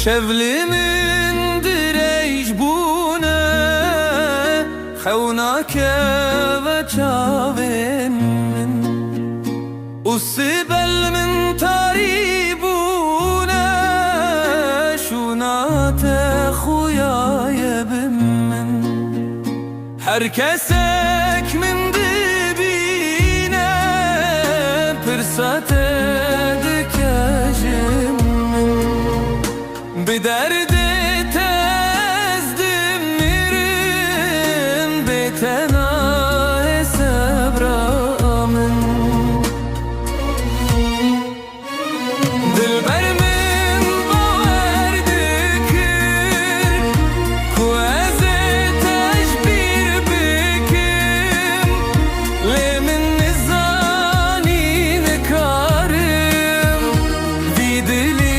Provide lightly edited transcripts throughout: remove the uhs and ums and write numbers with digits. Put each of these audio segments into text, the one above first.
شبلمن دريج بونه خوناك وچاوين من وسبل من تاريبونه شونات خويا يبمن herkesek من dibine pırsat edikejim بدرد تزدم میرم به تناه صبرامن دل بر من باور دکر کو از تشبیر بکم لمن نزانی نکارم دیدلی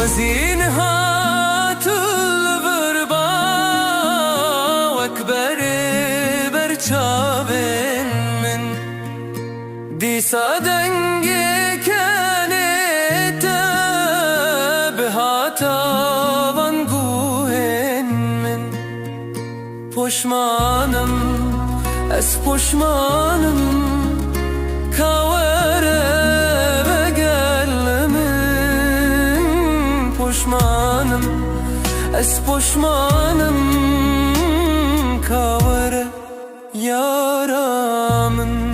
وزينها الغربة واكبر برشابن من دي صدنجي كانت بهاتا وانقوهن من پشمانم از پشمانم کاوره پشمانم از پشمانم کاوره یارامن